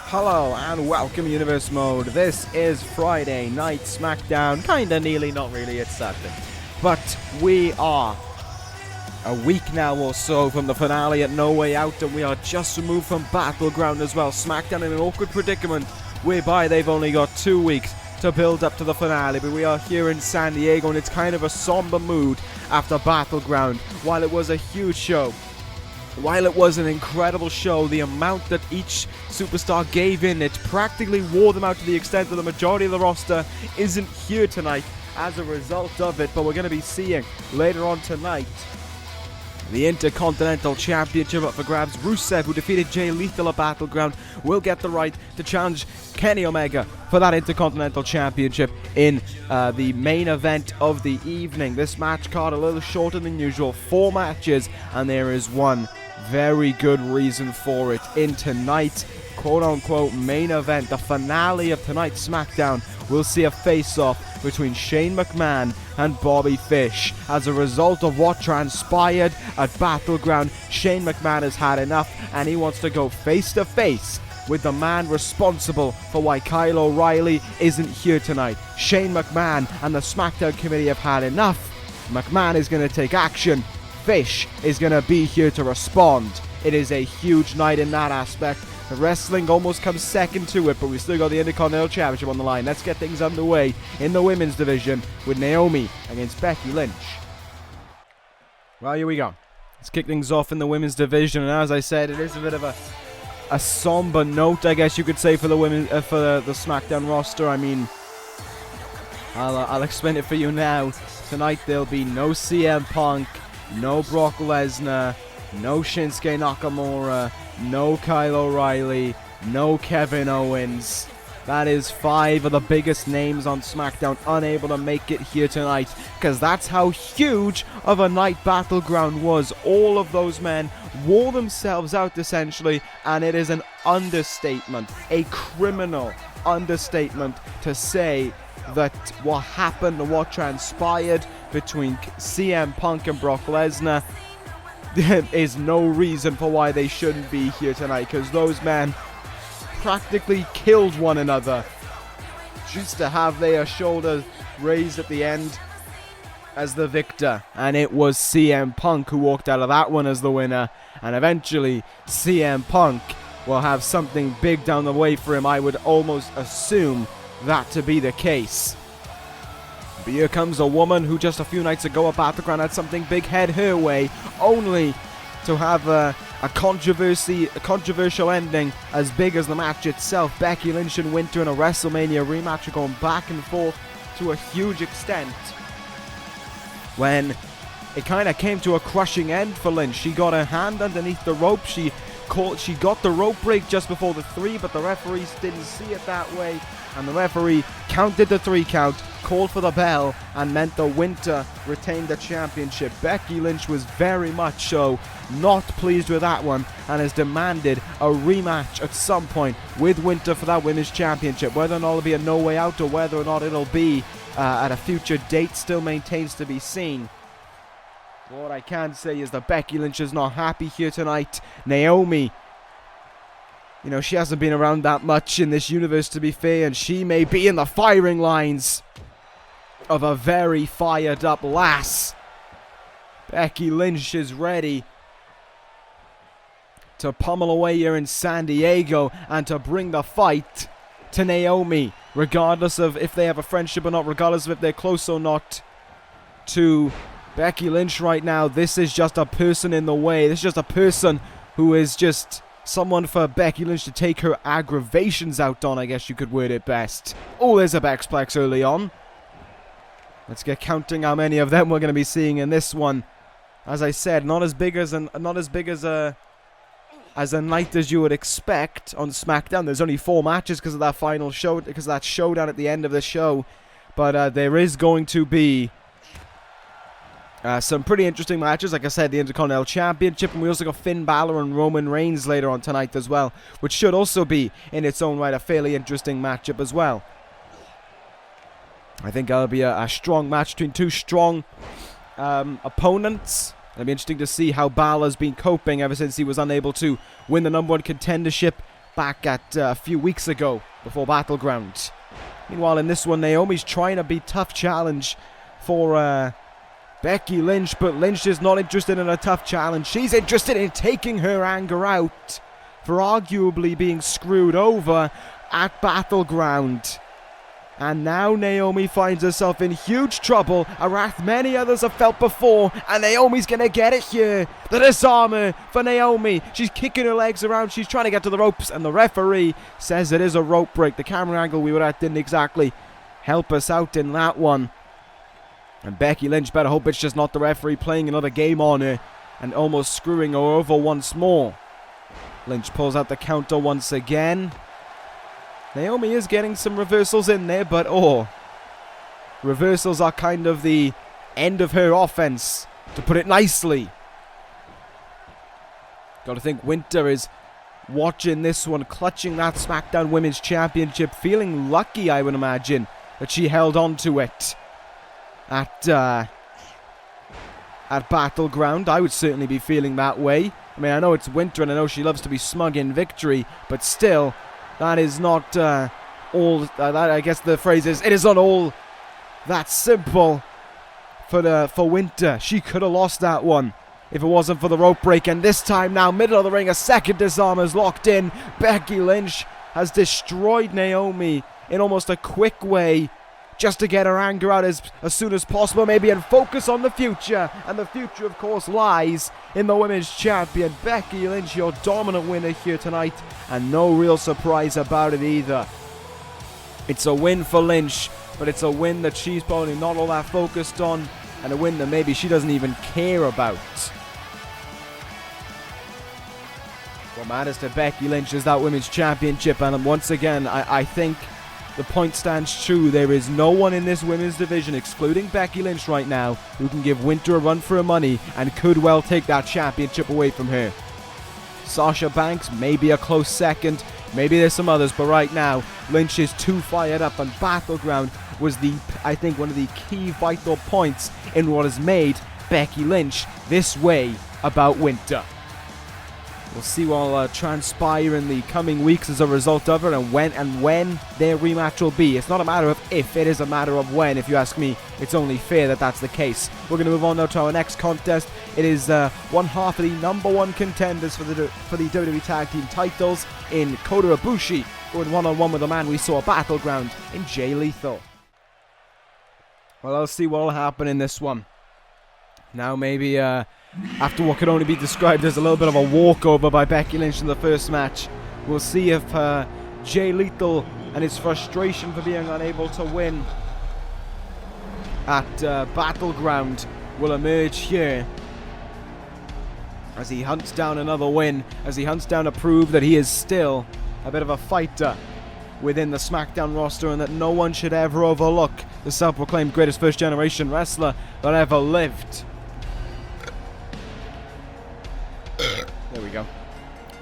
Hello and welcome Universe Mode. This is Friday Night Smackdown. Kinda nearly, not really, it's Saturday. But we are a week now or so from the finale at No Way Out, and we are just removed from Battleground as well. Smackdown in an awkward predicament whereby they've only got 2 weeks to build up to the finale, but we are here in San Diego and it's kind of a somber mood after Battleground. While it was a huge show, while it was an incredible show, the amount that each superstar gave in, it practically wore them out to the extent that the majority of the roster isn't here tonight as a result of it. But we're going to be seeing later on tonight the Intercontinental Championship up for grabs. Rusev, who defeated Jay Lethal at Battleground, will get the right to challenge Kenny Omega for that Intercontinental Championship in the main event of the evening. This match card a little shorter than usual, 4 matches, and there is one very good reason for it. In tonight's quote-unquote main event, the finale of tonight's SmackDown, we'll see a face-off between Shane McMahon and Bobby Fish. As a result of what transpired at Battleground, Shane McMahon has had enough and he wants to go face-to-face with the man responsible for why Kyle O'Reilly isn't here tonight. Shane McMahon and the SmackDown committee have had enough. McMahon is going to take action. Fish is going to be here to respond. It is a huge night in that aspect. The wrestling almost comes second to it, but we still got the Intercontinental Championship on the line. Let's get things underway in the women's division with Naomi against Becky Lynch. Well, here we go. Let's kick things off in the women's division, and as I said, it is a bit of a somber note, I guess you could say, for the women, for the SmackDown roster. I mean, I'll explain it for you now. Tonight there'll be no CM Punk, no Brock Lesnar, no Shinsuke Nakamura, no Kyle O'Reilly, no Kevin Owens. That is 5 of the biggest names on SmackDown unable to make it here tonight, because that's how huge of a night Battleground was. All of those men wore themselves out essentially, and it is an understatement, a criminal understatement, to say that what happened and what transpired between CM Punk and Brock Lesnar is no reason for why they shouldn't be here tonight, because those men practically killed one another just to have their shoulders raised at the end as the victor. And it was CM Punk who walked out of that one as the winner, and eventually CM Punk will have something big down the way for him. I would almost assume that to be the case. But here comes a woman who just a few nights ago at Battleground had something big head her way, only to have a controversial ending as big as the match itself. Becky Lynch and Winter in a WrestleMania rematch are going back and forth to a huge extent, when it kind of came to a crushing end for Lynch. She got her hand underneath the rope. She got the rope break just before the 3, but the referees didn't see it that way, and the referee counted the 3 count, called for the bell, and meant the Winter retained the championship. Becky Lynch was very much so not pleased with that one and has demanded a rematch at some point with Winter for that women's championship. Whether or not it'll be a No Way Out or whether or not it'll be at a future date still maintains to be seen. What I can say is that Becky Lynch is not happy here tonight. Naomi, you know, she hasn't been around that much in this universe, to be fair, and she may be in the firing lines of a very fired up lass. Becky Lynch is ready to pummel away here in San Diego and to bring the fight to Naomi, regardless of if they have a friendship or not, regardless of if they're close or not to Becky Lynch right now. This is just a person in the way. This is just a person who is just someone for Becky Lynch to take her aggravations out on, I guess you could word it best. Oh, there's a Bexplex early on. Let's get counting how many of them we're going to be seeing in this one. As I said, not as big as a night as you would expect on SmackDown. There's only 4 matches because of that final show, because of that showdown at the end of the show. But there is going to be some pretty interesting matches. Like I said, the Intercontinental Championship, and we also got Finn Bálor and Roman Reigns later on tonight as well, which should also be, in its own right, a fairly interesting matchup as well. I think that'll be a strong match between 2 strong opponents. It'll be interesting to see how Balor's been coping ever since he was unable to win the #1 contendership back at a few weeks ago before Battleground. Meanwhile, in this one, Naomi's trying to be tough challenge for Becky Lynch, but Lynch is not interested in a tough challenge. She's interested in taking her anger out for arguably being screwed over at Battleground. And now Naomi finds herself in huge trouble, a wrath many others have felt before, and Naomi's gonna get it here. The disarmer for Naomi. She's kicking her legs around, she's trying to get to the ropes, and the referee says it is a rope break. The camera angle we were at didn't exactly help us out in that one. And Becky Lynch better hope it's just not the referee playing another game on her and almost screwing her over once more. Lynch pulls out the counter once again. Naomi is getting some reversals in there, but reversals are kind of the end of her offense, to put it nicely. Gotta think Winter is watching this one, clutching that SmackDown Women's Championship, feeling lucky, I would imagine, that she held on to it at Battleground. I would certainly be feeling that way. I mean, I know it's Winter and I know she loves to be smug in victory, but still, that is not all. I guess the phrase is, it is not all that simple for Winter. She could have lost that one if it wasn't for the rope break. And this time now, middle of the ring, a second disarm is locked in. Becky Lynch has destroyed Naomi in almost a quick way, just to get her anger out as soon as possible, maybe, and focus on the future. And the future, of course, lies in the Women's Champion, Becky Lynch, your dominant winner here tonight, and no real surprise about it either. It's a win for Lynch, but it's a win that she's probably not all that focused on, and a win that maybe she doesn't even care about. What matters to Becky Lynch is that Women's Championship, and once again, I think the point stands true. There is no one in this women's division, excluding Becky Lynch right now, who can give Winter a run for her money and could well take that championship away from her. Sasha Banks may be a close second, maybe there's some others, but right now, Lynch is too fired up, and Battleground was I think one of the key vital points in what has made Becky Lynch this way about Winter. We'll see what will transpire in the coming weeks as a result of it, and when their rematch will be. It's not a matter of if, it is a matter of when. If you ask me, it's only fair that that's the case. We're going to move on now to our next contest. It is one half of the number one contenders for the WWE Tag Team titles in Kota Ibushi, going one-on-one with a man we saw at Battleground in Jay Lethal. Well, I'll see what will happen in this one. Now maybe after what could only be described as a little bit of a walkover by Becky Lynch in the first match, we'll see if Jay Lethal and his frustration for being unable to win at Battleground will emerge here as he hunts down another win, as he hunts down to prove that he is still a bit of a fighter within the SmackDown roster, and that no one should ever overlook the self-proclaimed greatest first-generation wrestler that ever lived. There we go.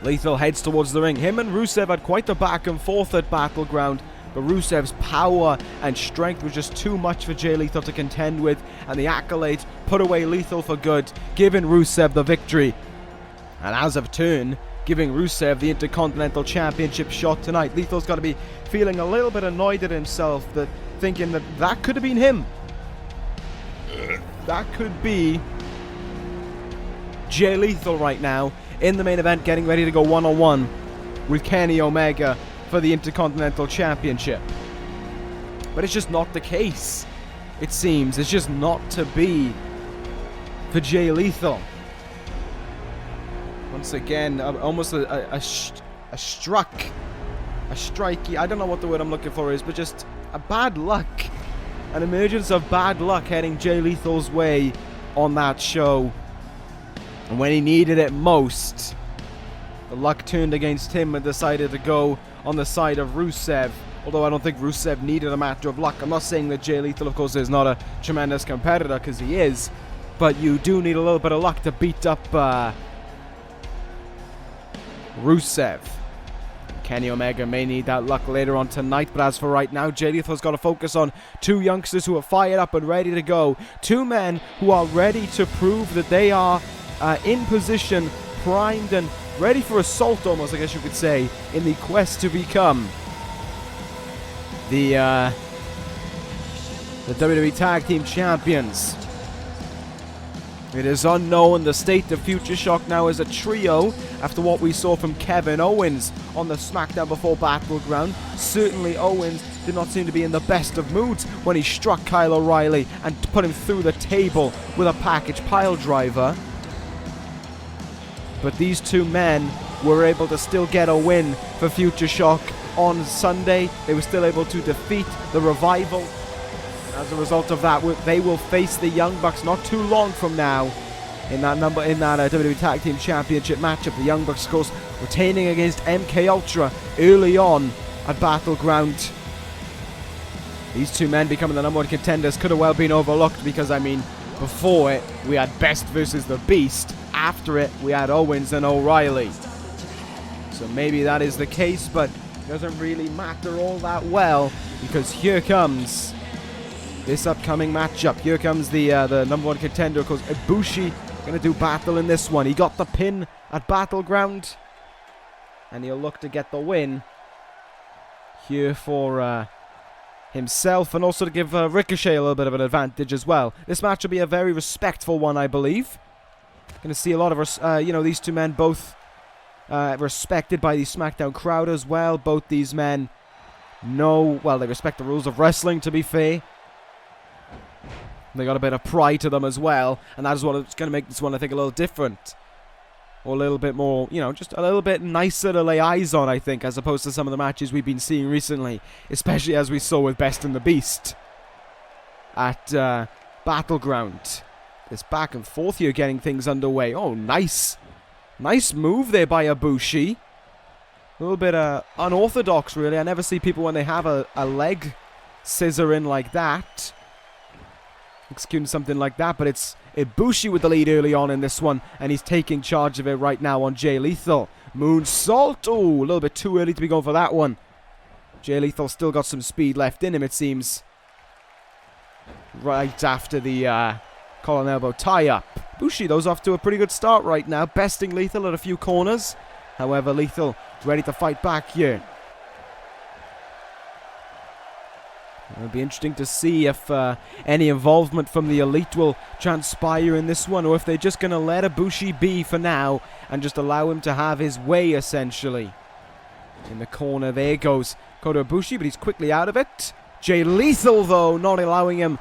Lethal heads towards the ring. Him and Rusev had quite the back and forth at Battleground, but Rusev's power and strength was just too much for Jay Lethal to contend with, and the accolades put away Lethal for good, giving Rusev the victory. And as of turn, giving Rusev the Intercontinental Championship shot tonight. Lethal's got to be feeling a little bit annoyed at himself, thinking that could have been him. That could be Jay Lethal right now in the main event, getting ready to go one-on-one with Kenny Omega for the Intercontinental Championship. But it's just not the case, it seems. It's just not to be for Jay Lethal. Once again, almost a strikey, I don't know what the word I'm looking for is, but just a bad luck. An emergence of bad luck heading Jay Lethal's way on that show. And when he needed it most, the luck turned against him and decided to go on the side of Rusev. Although I don't think Rusev needed a matter of luck. I'm not saying that Jay Lethal, of course, is not a tremendous competitor, because he is. But you do need a little bit of luck to beat up Rusev. Kenny Omega may need that luck later on tonight, but as for right now, Jay Lethal's got to focus on two youngsters who are fired up and ready to go. Two men who are ready to prove that they are in position, primed and ready for assault almost, I guess you could say, in the quest to become the WWE Tag Team Champions. It is unknown the state of Future Shock now as a trio after what we saw from Kevin Owens on the Smackdown before Battleground. Certainly Owens did not seem to be in the best of moods when he struck Kyle O'Reilly and put him through the table with a package pile driver. But these two men were able to still get a win for Future Shock on Sunday. They were still able to defeat the Revival. As a result of that, they will face the Young Bucks not too long from now in that WWE Tag Team Championship matchup. The Young Bucks, of course, retaining against MK Ultra early on at Battleground. These two men becoming the number one contenders could have well been overlooked because, I mean, before it, we had Best versus the Beast. After it, we had Owens and O'Reilly. So maybe that is the case, but it doesn't really matter all that well because here comes this upcoming matchup. Here comes the number one contender, of course, Ibushi, going to do battle in this one. He got the pin at Battleground, and he'll look to get the win here for himself, and also to give Ricochet a little bit of an advantage as well. This match will be a very respectful one, I believe. Going to see a lot of, these two men both respected by the SmackDown crowd as well. Both these men they respect the rules of wrestling, to be fair. They got a bit of pride to them as well, and that is what's going to make this one, I think, a little different. Or a little bit more, just a little bit nicer to lay eyes on, I think, as opposed to some of the matches we've been seeing recently, especially as we saw with Best and the Beast at Battleground. This back and forth here getting things underway. Oh, nice. Nice move there by Ibushi. A little bit unorthodox, really. I never see people when they have a leg scissor in like that, executing something like that, but it's Ibushi with the lead early on in this one, and he's taking charge of it right now on Jay Lethal. Moonsault. Oh, a little bit too early to be going for that one. Jay Lethal still got some speed left in him, it seems. Right after the collar and elbow tie-up. Ibushi, those off to a pretty good start right now, besting Lethal at a few corners. However, Lethal ready to fight back here. It'll be interesting to see if any involvement from the Elite will transpire in this one, or if they're just going to let Ibushi be for now and just allow him to have his way, essentially. In the corner, there goes Kota Ibushi, but he's quickly out of it. Jay Lethal, though, not allowing him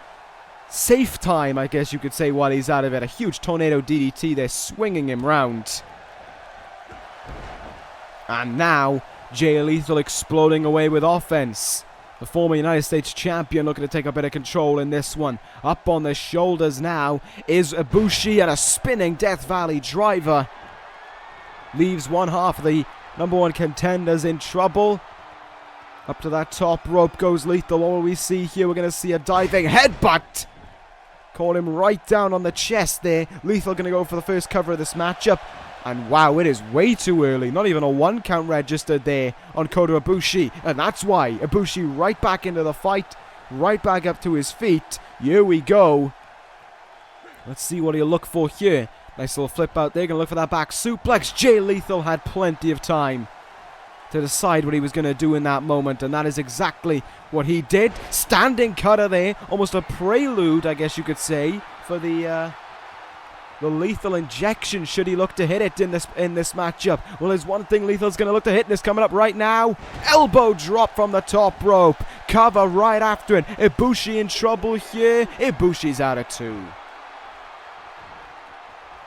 safe time, I guess you could say, while he's out of it. A huge tornado DDT there, swinging him round. And now, Jay Lethal exploding away with offense. The former United States champion looking to take a bit of control in this one. Up on the shoulders now is Ibushi, and a spinning Death Valley driver leaves one half of the number one contenders in trouble. Up to that top rope goes Lethal. All we see here, we're going to see a diving headbutt. Caught him right down on the chest there. Lethal going to go for the first cover of this matchup. And wow, it is way too early. Not even a 1 count registered there on Kota Ibushi. And that's why Ibushi right back into the fight. Right back up to his feet. Here we go. Let's see what he'll look for here. Nice little flip out there. Going to look for that back suplex. Jay Lethal had plenty of time to decide what he was going to do in that moment. And that is exactly what he did. Standing cutter there. Almost a prelude, I guess you could say, for the lethal injection, should he look to hit it in this matchup. Well, there's one thing Lethal's going to look to hit, and it's coming up right now. Elbow drop from the top rope. Cover right after it. Ibushi in trouble here. Ibushi's out of 2.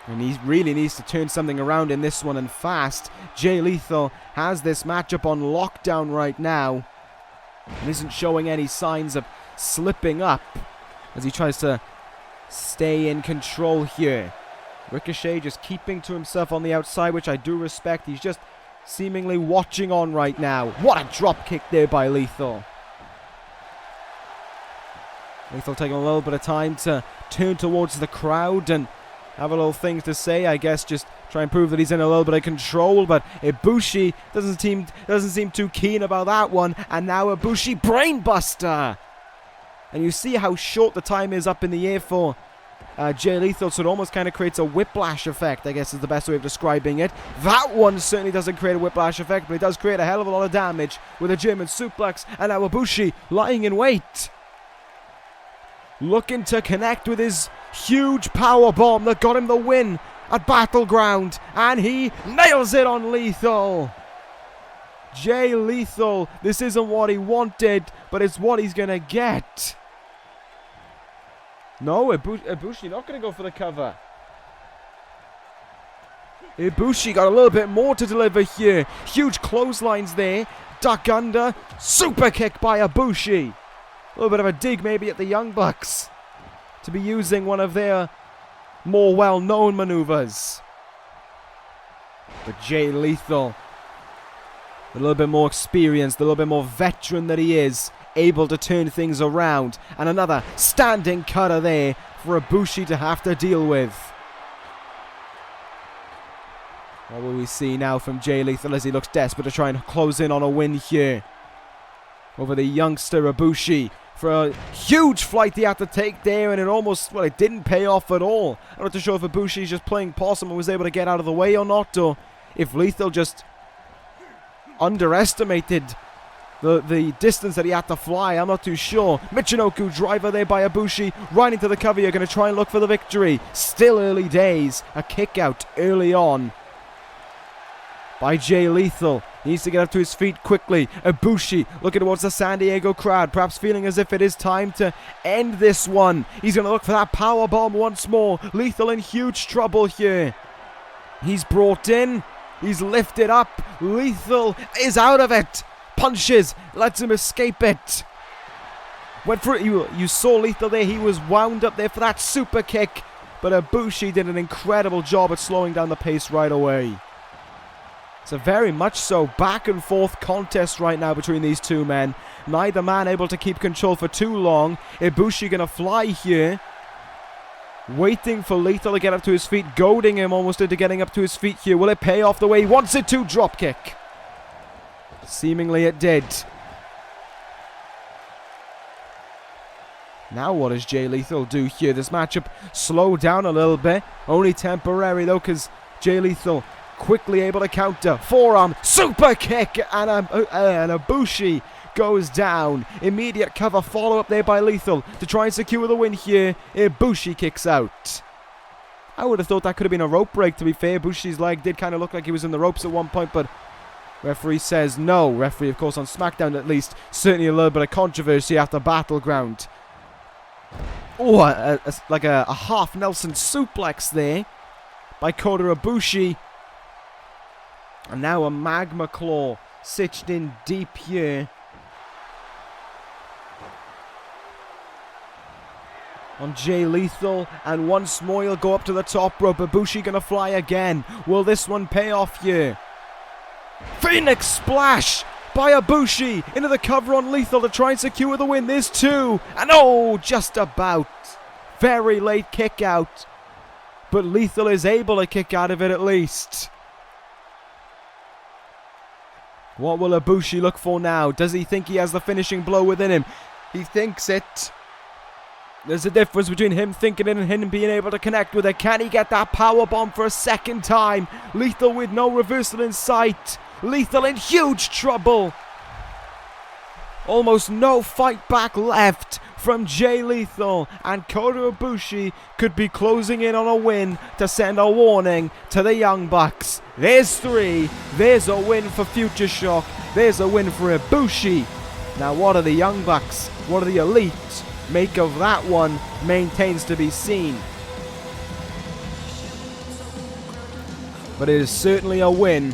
And he really needs to turn something around in this one, and fast. Jay Lethal has this matchup on lockdown right now, and isn't showing any signs of slipping up as he tries to stay in control here. Ricochet just keeping to himself on the outside, which I do respect. He's just seemingly watching on right now. What a drop kick there by Lethal. Lethal taking a little bit of time to turn towards the crowd and have a little things to say, I guess, just try and prove that he's in a little bit of control, but Ibushi doesn't seem too keen about that one, and now Ibushi brainbuster. And you see how short the time is up in the air for Jay Lethal, so it almost kind of creates a whiplash effect, I guess is the best way of describing it. That one certainly doesn't create a whiplash effect, but it does create a hell of a lot of damage with a German suplex, and now Ibushi lying in wait. Looking to connect with his huge power bomb that got him the win at Battleground, and he nails it on Lethal. Jay Lethal, this isn't what he wanted, but it's what he's going to get. No, Ibushi not going to go for the cover. Ibushi got a little bit more to deliver here. Huge clotheslines there. Duck under. Super kick by Ibushi. A little bit of a dig maybe at the Young Bucks to be using one of their more well-known maneuvers. But Jay Lethal, a little bit more experienced, a little bit more veteran that he is, able to turn things around. And another standing cutter there for Ibushi to have to deal with. What will we see now from Jay Lethal as he looks desperate to try and close in on a win here over the youngster Ibushi for a huge flight he had to take there, and it almost, well, it didn't pay off at all. I'm not too sure if Ibushi's just playing possum and was able to get out of the way or not, or if Lethal just underestimated the distance that he had to fly. I'm not too sure. Michinoku driver there by Ibushi, right into the cover. You're going to try and look for the victory. Still early days. A kick out early on by Jay Lethal. He needs to get up to his feet quickly. Ibushi looking towards the San Diego crowd, perhaps feeling as if it is time to end this one. He's going to look for that power bomb once more. Lethal in huge trouble here. He's brought in. He's lifted up. Lethal is out of it. Punches, lets him escape it. Went for it. You saw Lethal there. He was wound up there for that super kick. But Ibushi did an incredible job at slowing down the pace right away. It's a very much so back and forth contest right now between these two men. Neither man able to keep control for too long. Ibushi going to fly here. Waiting for Lethal to get up to his feet. Goading him almost into getting up to his feet here. Will it pay off the way he wants it to? Drop kick. Seemingly it did. Now what does Jay Lethal do here? This matchup slowed down a little bit. Only temporary though, because Jay Lethal quickly able to counter. Forearm, super kick, and Ibushi goes down. Immediate cover follow up there by Lethal to try and secure the win here. Ibushi kicks out. I would have thought that could have been a rope break, to be fair. Ibushi's leg did kind of look like he was in the ropes at one point, but referee says no. Referee, of course, on Smackdown at least. Certainly a little bit of controversy after Battleground. Oh, like a half Nelson suplex there by Kota Ibushi. And now a magma claw stitched in deep here on Jay Lethal, and once more he'll go up to the top rope. Ibushi gonna fly again. Will this one pay off here? Phoenix splash by Ibushi into the cover on Lethal to try and secure the win. There's two, and oh, just about. Very late kick out, but Lethal is able to kick out of it at least. What will Ibushi look for now? Does he think he has the finishing blow within him? He thinks it. There's a difference between him thinking it and him being able to connect with it. Can he get that power bomb for a second time? Lethal with no reversal in sight. Lethal in huge trouble. Almost no fight back left from Jay Lethal, and Kota Ibushi could be closing in on a win to send a warning to the Young Bucks. There's three. There's a win for Future Shock. There's a win for Ibushi. Now what are the Young Bucks? What are the Elite make of that one? Maintains to be seen. But it is certainly a win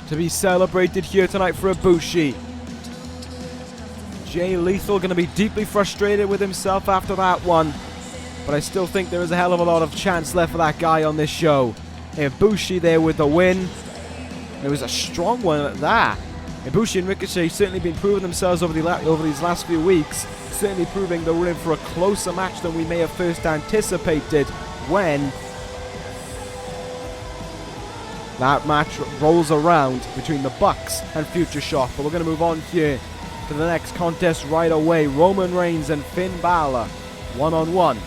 to be celebrated here tonight for Ibushi. Jay Lethal going to be deeply frustrated with himself after that one, but I still think there is a hell of a lot of chance left for that guy on this show. Ibushi there with the win. It was a strong one at that. Ibushi and Ricochet certainly been proving themselves over these last few weeks, certainly proving that we're in for a closer match than we may have first anticipated when that match rolls around between the Bucks and Future Shock. But we're going to move on here to the next contest right away. Roman Reigns and Finn Bálor, one-on-one.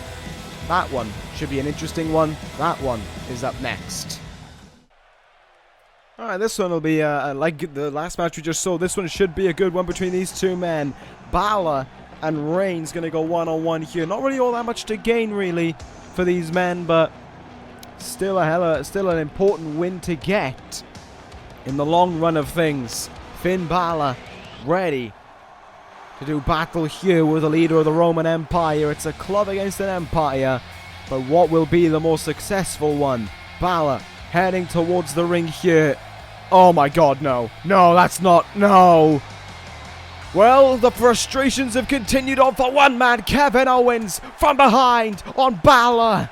That one Should be an interesting one. That one is up next. Alright, this one will be, like the last match we just saw, this one should be a good one between these two men. Bálor and Reigns going to go one-on-one here. Not really all that much to gain, really, for these men, but still still an important win to get in the long run of things. Finn Bálor ready to do battle here with the leader of the Roman Empire. It's a club against an empire, but what will be the more successful one? Bálor heading towards the ring here. Oh my god, no. No, that's not. No. Well, the frustrations have continued on for one man, Kevin Owens, from behind on Bálor.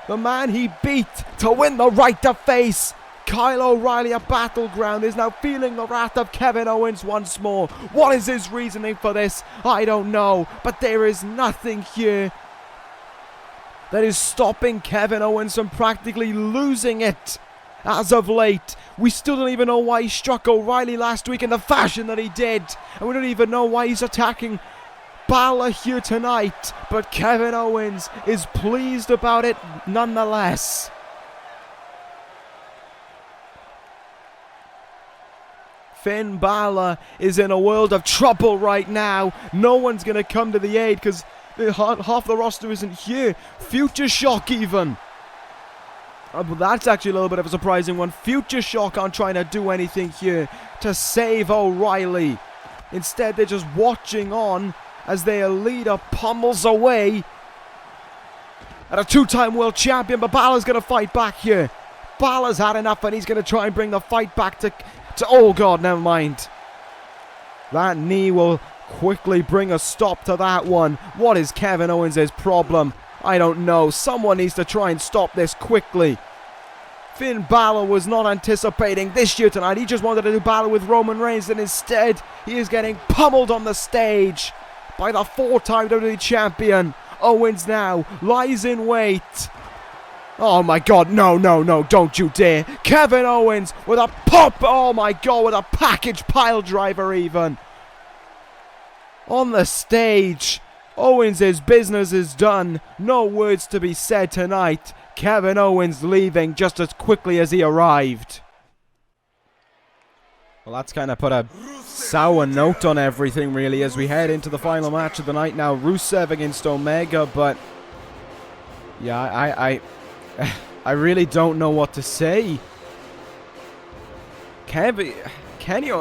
The man he beat to win the right to face Kyle O'Reilly at Battleground is now feeling the wrath of Kevin Owens once more. What is his reasoning for this? I don't know, but there is nothing here that is stopping Kevin Owens from practically losing it. As of late, we still don't even know why he struck O'Reilly last week in the fashion that he did. And we don't even know why he's attacking Bálor here tonight. But Kevin Owens is pleased about it nonetheless. Finn Bálor is in a world of trouble right now. No one's going to come to the aid because half the roster isn't here. Future Shock even. But that's actually a little bit of a surprising one. Future Shock aren't trying to do anything here to save O'Reilly. Instead, they're just watching on as their leader pummels away at a two-time world champion. But Balor's going to fight back here. Balor's had enough and he's going to try and bring the fight back to oh god, never mind. That knee will quickly bring a stop to that one. What is Kevin Owens' problem? I don't know. Someone needs to try and stop this quickly. Finn Bálor was not anticipating this here tonight. He just wanted to do battle with Roman Reigns, and instead he is getting pummeled on the stage by the four-time WWE champion. Owens now lies in wait. Oh my god, no, no, no, don't you dare. Kevin Owens with a pop, oh my god, with a package pile driver even. On the stage. Owens' business is done. No words to be said tonight. Kevin Owens leaving just as quickly as he arrived. Well, that's kind of put a sour note on everything, really, as we head into the final match of the night now. Rusev against Omega, but yeah, I really don't know what to say. Kenny, I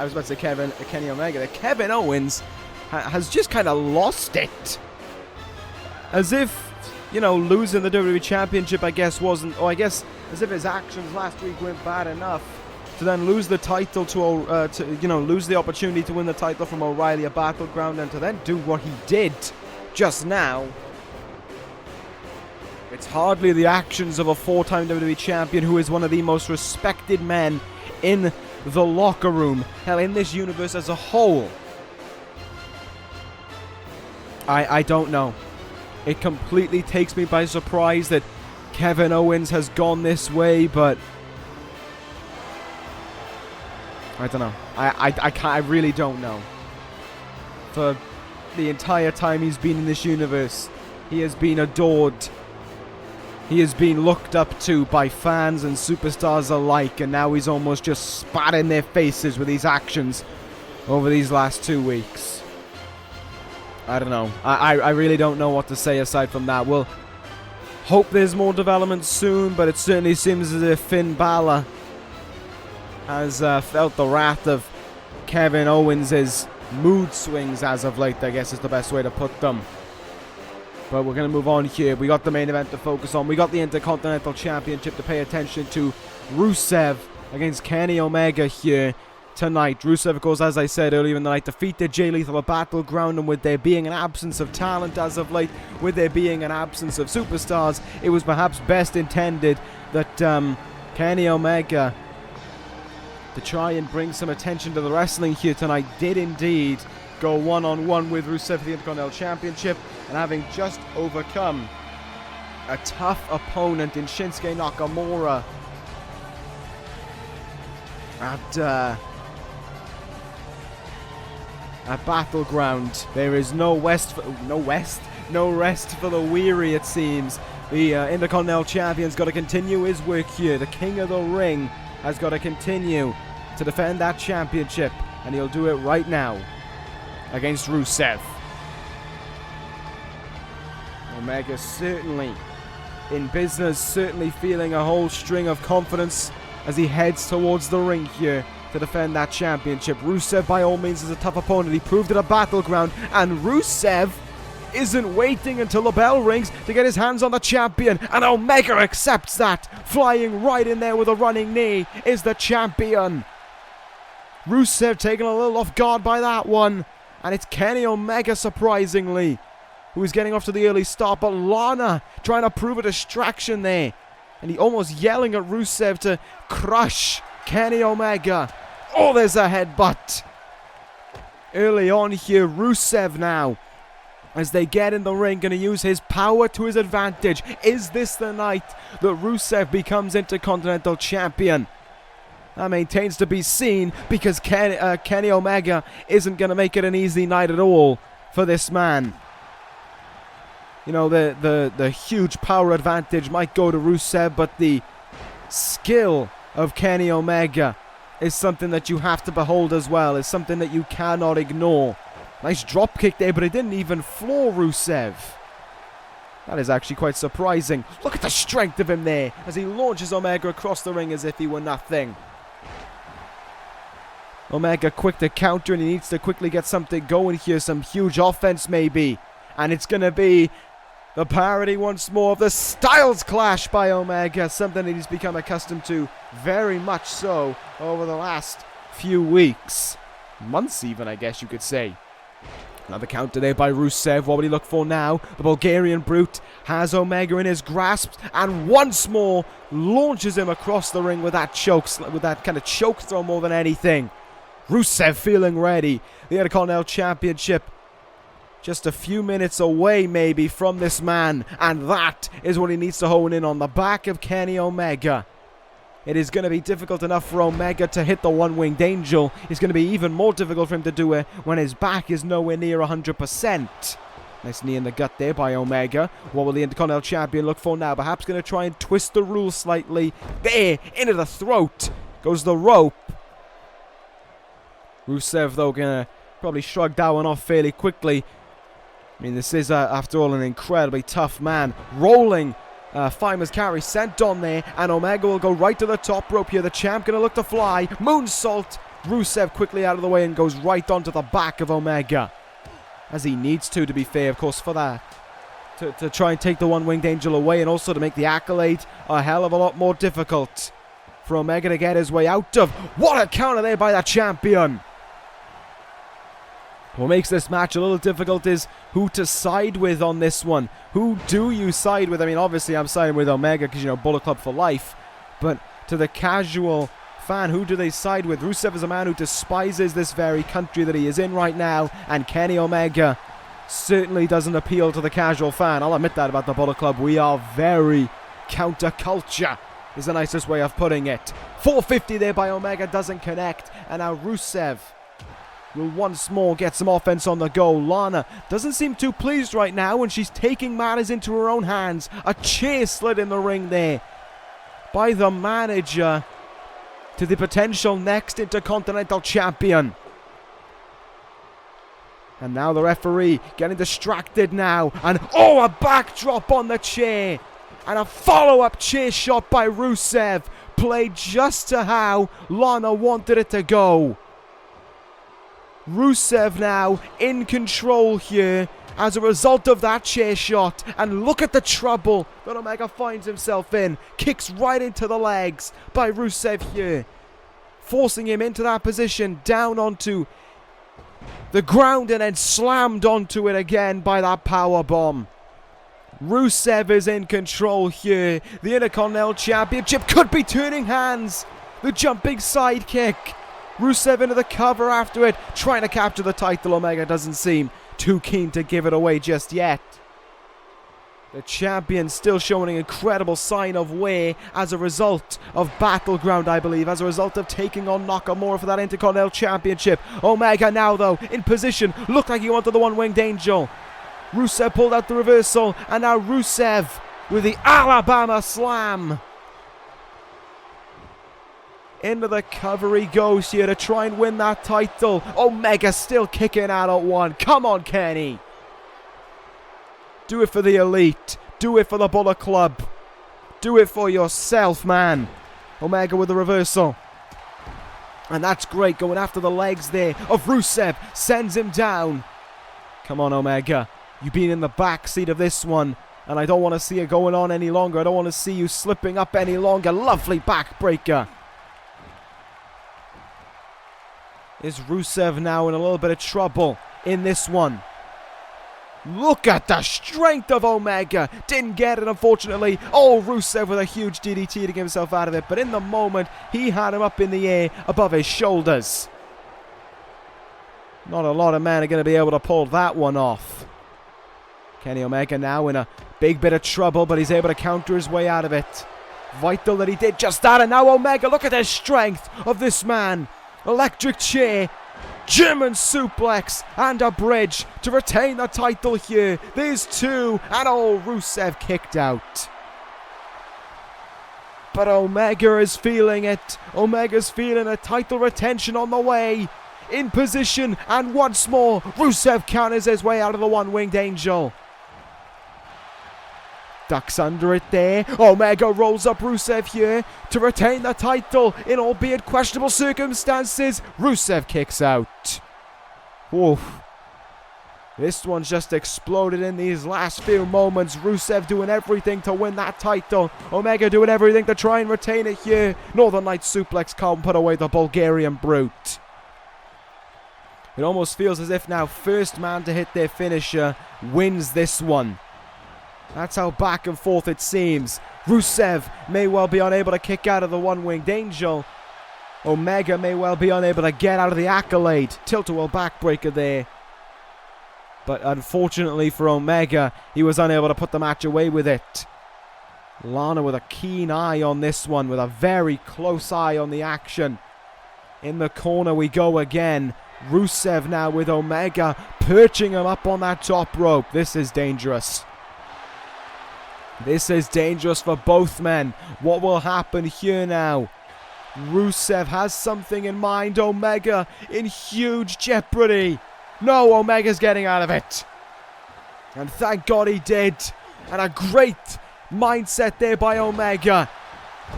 was about to say Kenny Omega. Kevin Owens has just kind of lost it. As if, you know, losing the WWE Championship, I guess, wasn't... Or I guess, as if his actions last week weren't bad enough to then lose the title to you know, lose the opportunity to win the title from O'Reilly at Battleground, and to then do what he did just now. It's hardly the actions of a four-time WWE Champion who is one of the most respected men in the locker room. Hell, in this universe as a whole. I don't know. It completely takes me by surprise that Kevin Owens has gone this way, but I don't know. I really don't know. For the entire time he's been in this universe, he has been adored. He has been looked up to by fans and superstars alike, and now he's almost just spat in their faces with his actions over these last 2 weeks. I don't know. I really don't know what to say aside from that. We'll hope there's more development soon, but it certainly seems as if Finn Bálor has felt the wrath of Kevin Owens' mood swings as of late, I guess is the best way to put them. But we're going to move on here. We got the main event to focus on. We got the Intercontinental Championship to pay attention to. Rusev against Kenny Omega here tonight. Rusev, of course, as I said earlier in the night, defeated Jay Lethal at Battleground, and with there being an absence of talent as of late, with there being an absence of superstars, it was perhaps best intended that Kenny Omega, to try and bring some attention to the wrestling here tonight, did indeed go one-on-one with Rusev for the Intercontinental Championship, and having just overcome a tough opponent in Shinsuke Nakamura at Battleground. There is no No rest for the weary, it seems. The Intercontinental Champion's got to continue his work here. The King of the Ring has got to continue to defend that championship, and he'll do it right now against Rusev. Omega certainly in business, certainly feeling a whole string of confidence as he heads towards the ring here to defend that championship. Rusev, by all means, is a tough opponent. He proved it at Battleground, and Rusev isn't waiting until the bell rings to get his hands on the champion, and Omega accepts that. Flying right in there with a running knee is the champion. Rusev taken a little off guard by that one, and it's Kenny Omega, surprisingly, who is getting off to the early start, but Lana trying to prove a distraction there, and he almost yelling at Rusev to crush Kenny Omega. Oh, there's a headbutt. Early on here, Rusev now, as they get in the ring, going to use his power to his advantage. Is this the night that Rusev becomes Intercontinental Champion? That maintains to be seen, because Kenny Omega isn't going to make it an easy night at all for this man. You know, the huge power advantage might go to Rusev, but the skill of Kenny Omega is something that you have to behold as well. It's something that you cannot ignore. Nice drop kick there, but it didn't even floor Rusev. That is actually quite surprising. Look at the strength of him there as he launches Omega across the ring as if he were nothing. Omega quick to counter, and he needs to quickly get something going here. Some huge offense maybe. And it's going to be the parody once more of the Styles Clash by Omega. Something that he's become accustomed to very much so over the last few weeks. Months even, I guess you could say. Another counter there by Rusev. What would he look for now? The Bulgarian Brute has Omega in his grasp, and once more launches him across the ring with that kind of choke throw more than anything. Rusev feeling ready. The Intercontinental Championship just a few minutes away maybe from this man, and that is what he needs to hone in on, the back of Kenny Omega. It is going to be difficult enough for Omega to hit the one-winged angel. It's going to be even more difficult for him to do it when his back is nowhere near 100%. Nice knee in the gut there by Omega. What will the Intercontinental Champion look for now? Perhaps going to try and twist the rules slightly. There, into the throat goes the rope. Rusev, though, going to probably shrug that one off fairly quickly. I mean, this is, after all, an incredibly tough man. Rolling Fireman's carry sent on there, and Omega will go right to the top rope here. The champ going to look to fly. Moonsault. Rusev quickly out of the way and goes right onto the back of Omega. As he needs to be fair, of course, for that. To try and take the one-winged angel away, and also to make the accolade a hell of a lot more difficult for Omega to get his way out of. What a counter there by the champion. What makes this match a little difficult is who to side with on this one. Who do you side with? I mean, obviously I'm siding with Omega because, you know, Bullet Club for life. But to the casual fan, who do they side with? Rusev is a man who despises this very country that he is in right now. And Kenny Omega certainly doesn't appeal to the casual fan. I'll admit that about the Bullet Club. We are very counterculture, is the nicest way of putting it. 450 there by Omega, doesn't connect. And now Rusev will once more get some offense on the go. Lana doesn't seem too pleased right now when she's taking matters into her own hands. A chair slid in the ring there by the manager to the potential next Intercontinental Champion. And now the referee getting distracted now. And oh, a backdrop on the chair. And a follow-up chair shot by Rusev. Played just to how Lana wanted it to go. Rusev now in control here as a result of that chair shot. And look at the trouble that Omega finds himself in. Kicks right into the legs by Rusev here, forcing him into that position, down onto the ground, and then slammed onto it again by that power bomb. Rusev is in control here. The Intercontinental Championship could be turning hands. The jumping sidekick. Rusev into the cover after it, trying to capture the title. Omega doesn't seem too keen to give it away just yet. The champion still showing an incredible sign of way as a result of Battleground, I believe, as a result of taking on Nakamura for that Intercontinental Championship. Omega now, though, in position. Looked like he wanted the one-winged angel. Rusev pulled out the reversal, and now Rusev with the Alabama Slam. Into the cover he goes here to try and win that title. Omega still kicking out at one. Come on, Kenny. Do it for the Elite. Do it for the Bullet Club. Do it for yourself, man. Omega with the reversal. And that's great, going after the legs there of Rusev. Sends him down. Come on, Omega. You've been in the back seat of this one, and I don't want to see it going on any longer. I don't want to see you slipping up any longer. Lovely backbreaker. Is Rusev now in a little bit of trouble in this one? Look at the strength of Omega. Didn't get it, unfortunately. Oh, Rusev with a huge DDT to get himself out of it. But in the moment, he had him up in the air above his shoulders. Not a lot of men are going to be able to pull that one off. Kenny Omega now in a big bit of trouble, but he's able to counter his way out of it. Vital that he did just that. And now Omega, look at the strength of this man. Electric chair, German suplex, and a bridge to retain the title here. There's two, and oh, Rusev kicked out. But Omega is feeling it. Omega's feeling a title retention on the way. In position, and once more, Rusev counters his way out of the one-winged angel. Ducks under it there. Omega rolls up Rusev here to retain the title in albeit questionable circumstances. Rusev kicks out. Oof. This one's just exploded in these last few moments. Rusev doing everything to win that title. Omega doing everything to try and retain it here. Northern Light suplex can't put away the Bulgarian brute. It almost feels as if now first man to hit their finisher wins this one. That's how back and forth it seems. Rusev may well be unable to kick out of the one-winged angel. Omega may well be unable to get out of the accolade. Tilt-a-whirl backbreaker there. But unfortunately for Omega, he was unable to put the match away with it. Lana with a keen eye on this one, with a very close eye on the action. In the corner we go again. Rusev now with Omega perching him up on that top rope. This is dangerous. This is dangerous for both men. What will happen here now? Rusev has something in mind. Omega in huge jeopardy. No, Omega's getting out of it. And thank God he did. And a great mindset there by Omega.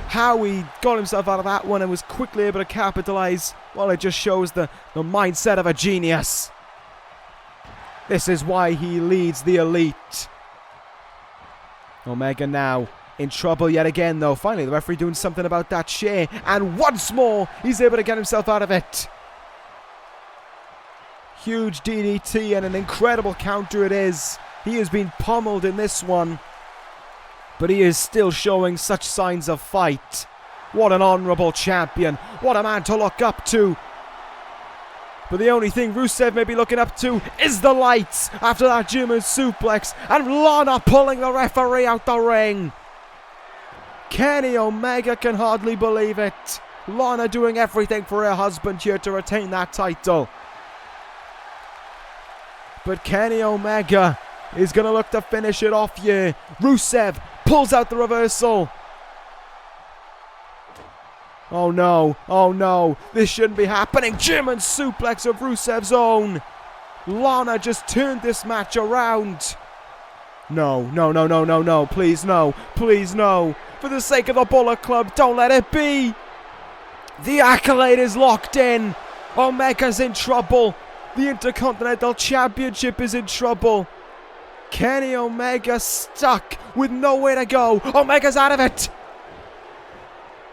How he got himself out of that one and was quickly able to capitalize. Well, it just shows the mindset of a genius. This is why he leads the Elite. Omega now in trouble yet again, though. Finally, the referee doing something about that chair. And once more, he's able to get himself out of it. Huge DDT and an incredible counter it is. He has been pummeled in this one. But he is still showing such signs of fight. What an honourable champion. What a man to look up to. But the only thing Rusev may be looking up to is the lights after that German suplex. And Lana pulling the referee out the ring. Kenny Omega can hardly believe it. Lana doing everything for her husband here to retain that title. But Kenny Omega is going to look to finish it off here. Rusev pulls out the reversal. Oh no, oh no, this shouldn't be happening. German suplex of Rusev's own. Lana just turned this match around. No, no, no, no, no, no, please no, please no. For the sake of the Bullet Club, don't let it be. The accolade is locked in. Omega's in trouble. The Intercontinental Championship is in trouble. Kenny Omega stuck with nowhere to go. Omega's out of it.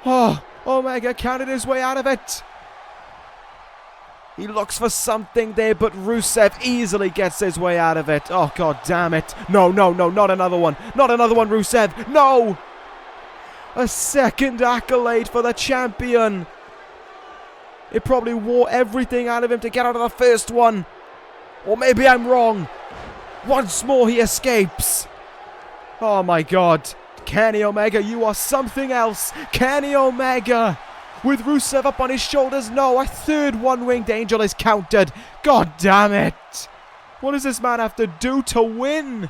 Oh, Omega counted his way out of it. He looks for something there, but Rusev easily gets his way out of it. Oh, god damn it. No, no, no, not another one. Not another one, Rusev. No! A second accolade for the champion. It probably wore everything out of him to get out of the first one. Or maybe I'm wrong. Once more he escapes. Oh my god. Kenny Omega, you are something else. Kenny Omega. With Rusev up on his shoulders. No, a third one-winged angel is countered. God damn it. What does this man have to do to win?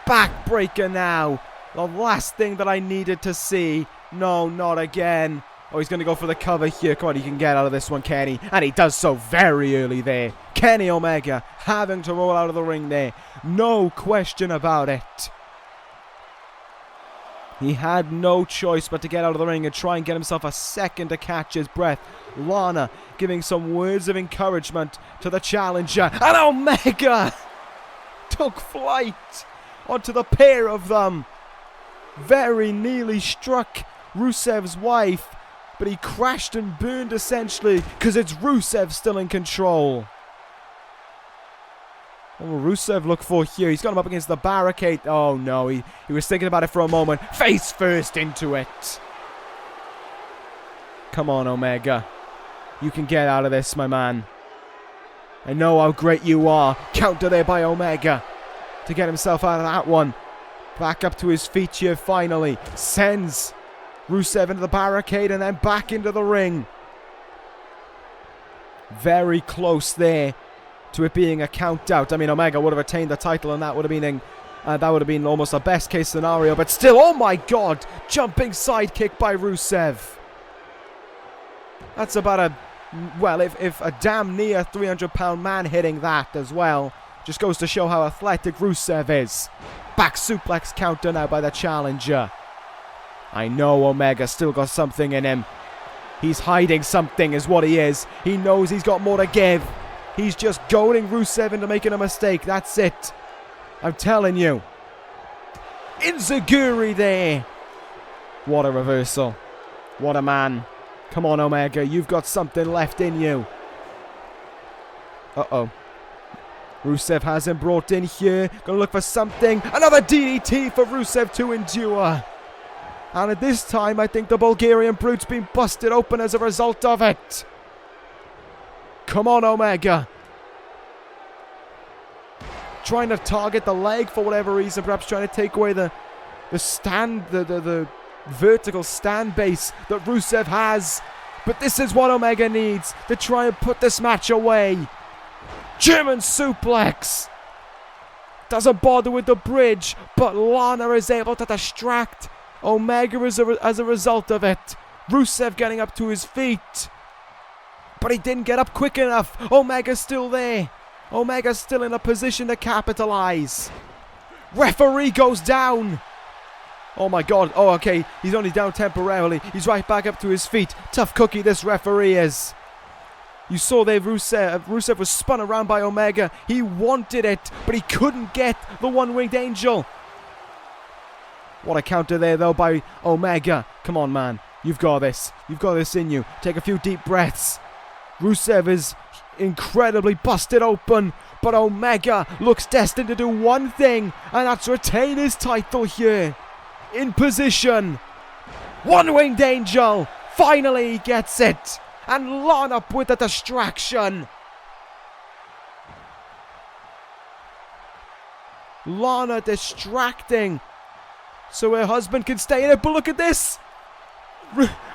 Backbreaker now. The last thing that I needed to see. No, not again. Oh, he's going to go for the cover here. Come on, he can get out of this one, Kenny. And he does so very early there. Kenny Omega having to roll out of the ring there. No question about it. He had no choice but to get out of the ring and try and get himself a second to catch his breath. Lana giving some words of encouragement to the challenger. And Omega took flight onto the pair of them. Very nearly struck Rusev's wife, but he crashed and burned essentially because it's Rusev still in control. What will Rusev look for here? He's got him up against the barricade. Oh no, he was thinking about it for a moment. Face first into it. Come on, Omega. You can get out of this, my man. I know how great you are. Counter there by Omega to get himself out of that one. Back up to his feet here finally. Sends Rusev into the barricade and then back into the ring. Very close there to it being a count out. I mean, Omega would have retained the title and that would have been almost a best case scenario. But still, oh my god, jumping sidekick by Rusev. That's about a, well, if a damn near 300-pound man hitting that as well, just goes to show how athletic Rusev is. Back suplex counter now by the challenger. I know Omega still got something in him. He's hiding something is what he is. He knows he's got more to give. He's just goading Rusev into making a mistake. That's it. I'm telling you. Enziguri there. What a reversal. What a man. Come on, Omega. You've got something left in you. Uh-oh. Rusev has him brought in here. Gonna look for something. Another DDT for Rusev to endure. And at this time, I think the Bulgarian Brute's been busted open as a result of it. Come on, Omega. Trying to target the leg for whatever reason. Perhaps trying to take away the vertical stand base that Rusev has. But this is what Omega needs to try and put this match away. German suplex. Doesn't bother with the bridge, but Lana is able to distract Omega as a result of it. Rusev getting up to his feet. But he didn't get up quick enough. Omega's still there. Omega's still in a position to capitalize. Referee goes down. Oh my god. Oh, okay. He's only down temporarily. He's right back up to his feet. Tough cookie this referee is. You saw there Rusev was spun around by Omega. He wanted it, but he couldn't get the one-winged angel. What a counter there, though, by Omega. Come on, man. You've got this. You've got this in you. Take a few deep breaths. Rusev is incredibly busted open, but Omega looks destined to do one thing, and that's retain his title here. In position. One-winged angel. Finally he gets it. And Lana up with the distraction. Lana distracting so her husband can stay in it. But look at this.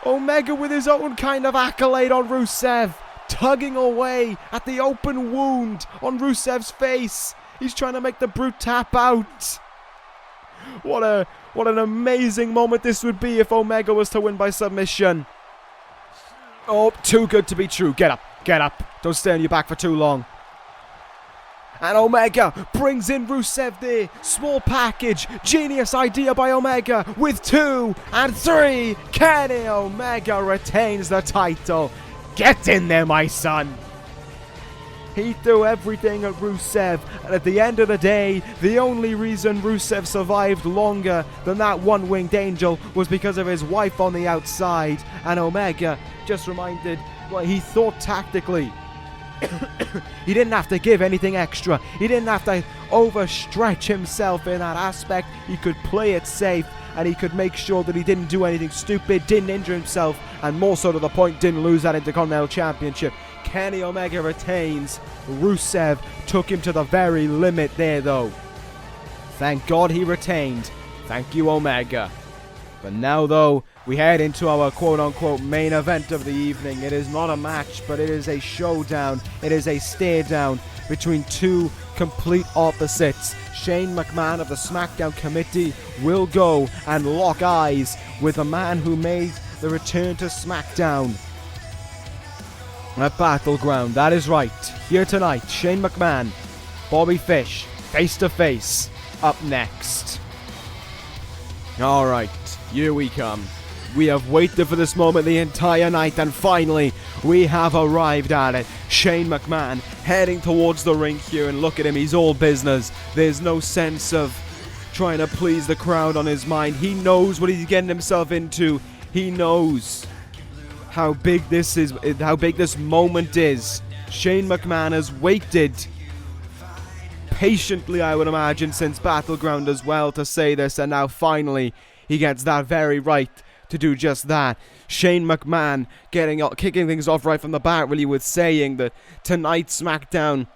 Omega with his own kind of accolade on Rusev. Tugging away at the open wound on Rusev's face. He's trying to make the Brute tap out. What an amazing moment this would be if Omega was to win by submission. Oh, too good to be true. Get up. Get up. Don't stay on your back for too long. And Omega brings in Rusev there. Small package. Genius idea by Omega with 2 and 3. Kenny Omega retains the title. Get in there, my son. He threw everything at Rusev, and at the end of the day, the only reason Rusev survived longer than that one-winged angel was because of his wife on the outside. And Omega just reminded, well, he thought tactically. He didn't have to give anything extra. He didn't have to overstretch himself in that aspect. He could play it safe, and he could make sure that he didn't do anything stupid, didn't injure himself, and more so to the point, didn't lose that Intercontinental Championship. Kenny Omega retains. Rusev took him to the very limit there, though. Thank God he retained. Thank you, Omega. But now, though, we head into our quote-unquote main event of the evening. It is not a match, but it is a showdown. It is a stare-down between two complete opposites. Shane McMahon of the Smackdown committee will go and lock eyes with the man who made the return to Smackdown at Battleground. That is right. Here tonight, Shane McMahon, Bobby Fish, face-to-face, up next. Alright, here we come. We have waited for this moment the entire night, and finally, we have arrived at it. Shane McMahon heading towards the ring here, and look at him, he's all business. There's no sense of trying to please the crowd on his mind. He knows what he's getting himself into. He knows how big this is, how big this moment is. Shane McMahon has waited patiently, I would imagine, since Battleground as well to say this, and now finally he gets that very right to do just that. Shane McMahon kicking things off right from the bat, really, with saying that tonight's SmackDown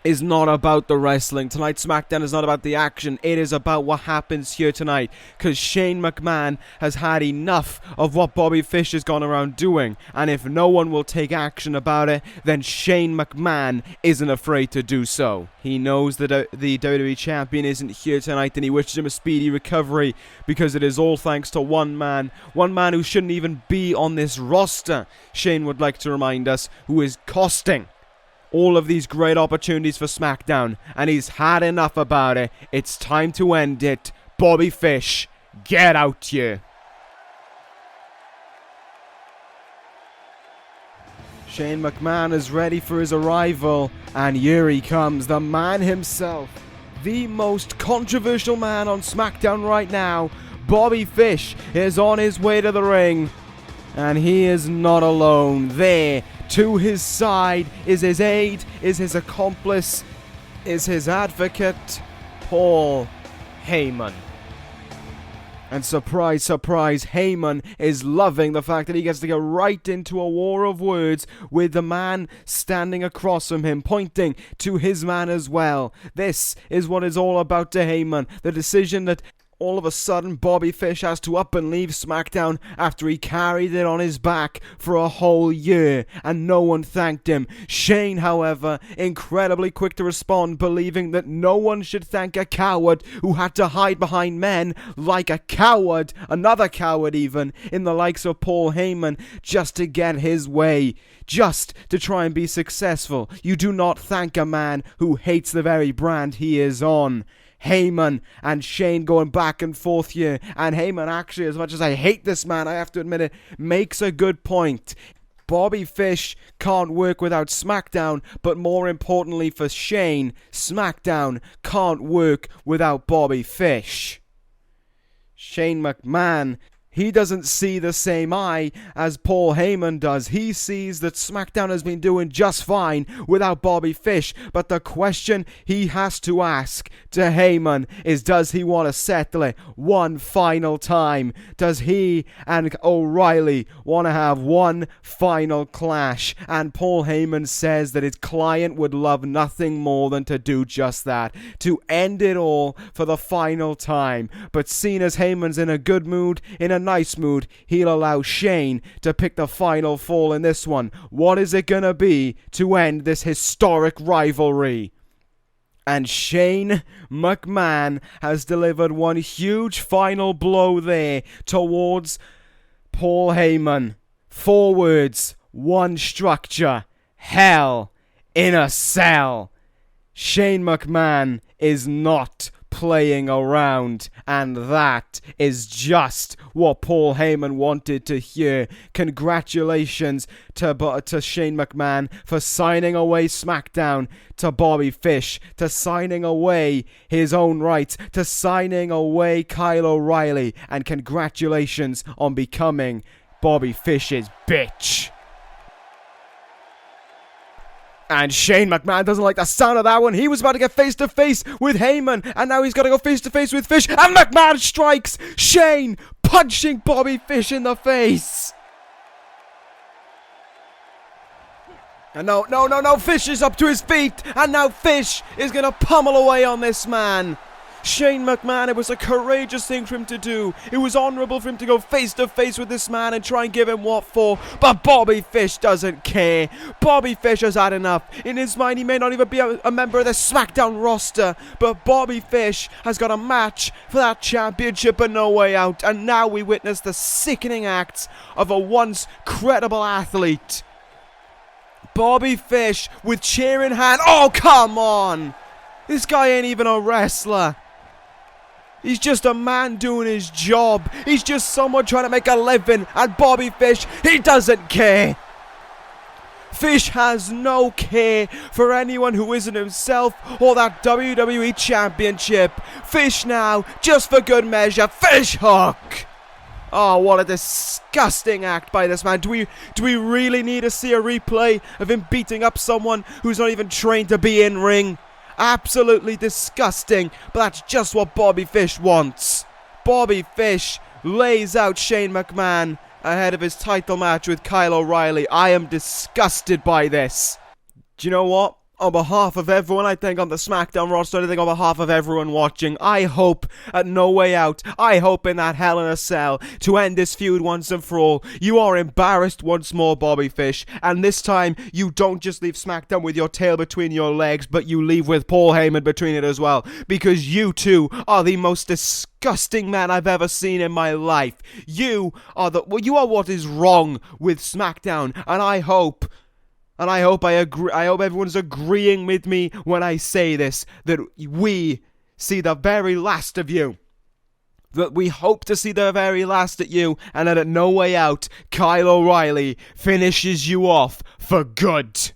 is not about the wrestling. Tonight's SmackDown is not about the action. It is about what happens here tonight. Because Shane McMahon has had enough of what Bobby Fish has gone around doing. And if no one will take action about it, then Shane McMahon isn't afraid to do so. He knows that the WWE Champion isn't here tonight, and he wishes him a speedy recovery, because it is all thanks to one man who shouldn't even be on this roster, Shane would like to remind us, who is costing all of these great opportunities for SmackDown, and he's had enough about it. It's time to end it. Bobby Fish, get out here. Shane McMahon is ready for his arrival, and here he comes, the man himself, the most controversial man on SmackDown right now. Bobby Fish is on his way to the ring, and he is not alone. There, to his side, is his aide, is his accomplice, is his advocate, Paul Heyman. And surprise, surprise, Heyman is loving the fact that he gets to go right into a war of words with the man standing across from him, pointing to his man as well. This is what it's all about to Heyman. The decision that all of a sudden Bobby Fish has to up and leave SmackDown after he carried it on his back for a whole year and no one thanked him. Shane, however, incredibly quick to respond, believing that no one should thank a coward who had to hide behind men like a coward, another coward even, in the likes of Paul Heyman, just to get his way, just to try and be successful. You do not thank a man who hates the very brand he is on. Heyman and Shane going back and forth here, and Heyman actually, as much as I hate this man, I have to admit it, makes a good point. Bobby Fish can't work without SmackDown, but more importantly for Shane, SmackDown can't work without Bobby Fish. Shane McMahon, he doesn't see the same eye as Paul Heyman does. He sees that SmackDown has been doing just fine without Bobby Fish. But the question he has to ask to Heyman is, does he want to settle it one final time? Does he and O'Reilly want to have one final clash? And Paul Heyman says that his client would love nothing more than to do just that, to end it all for the final time. But seeing as Heyman's in a good mood, in a nice mood, he'll allow Shane to pick the final fall in this one. What is it gonna be to end this historic rivalry? And Shane McMahon has delivered one huge final blow there towards Paul Heyman. 4 words, 1 structure: Hell in a Cell. Shane McMahon is not playing around, and that is just what Paul Heyman wanted to hear. Congratulations to Shane McMahon for signing away SmackDown, to Bobby Fish to signing away his own rights, to signing away Kyle O'Reilly, and congratulations on becoming Bobby Fish's bitch. And Shane McMahon doesn't like the sound of that one. He was about to get face to face with Heyman, and now he's got to go face to face with Fish, and McMahon strikes Shane, punching Bobby Fish in the face. And no, Fish is up to his feet, and now Fish is going to pummel away on this man. Shane McMahon, it was a courageous thing for him to do. It was honourable for him to go face to face with this man and try and give him what for. But Bobby Fish doesn't care. Bobby Fish has had enough. In his mind, he may not even be a member of the Smackdown roster, but Bobby Fish has got a match for that championship and no way out. And now we witness the sickening acts of a once credible athlete. Bobby Fish with chair in hand. Oh, come on! This guy ain't even a wrestler. He's just a man doing his job. He's just someone trying to make a living. And Bobby Fish, he doesn't care. Fish has no care for anyone who isn't himself or that WWE Championship. Fish now, just for good measure, fish hook. Oh, what a disgusting act by this man. Do we really need to see a replay of him beating up someone who's not even trained to be in ring? Absolutely disgusting, but that's just what Bobby Fish wants. Bobby Fish lays out Shane McMahon ahead of his title match with Kyle O'Reilly. I am disgusted by this. Do you know what? On behalf of everyone, I think, on the Smackdown roster, I think on behalf of everyone watching, I hope at No Way Out, I hope in that Hell in a Cell, to end this feud once and for all. You are embarrassed once more, Bobby Fish, and this time, you don't just leave Smackdown with your tail between your legs, but you leave with Paul Heyman between it as well, because you two are the most disgusting man I've ever seen in my life. You are what is wrong with Smackdown, and I hope everyone's agreeing with me when I say this, that we see the very last of you. That we hope to see the very last at you, and that at No Way Out, Kyle O'Reilly finishes you off for good.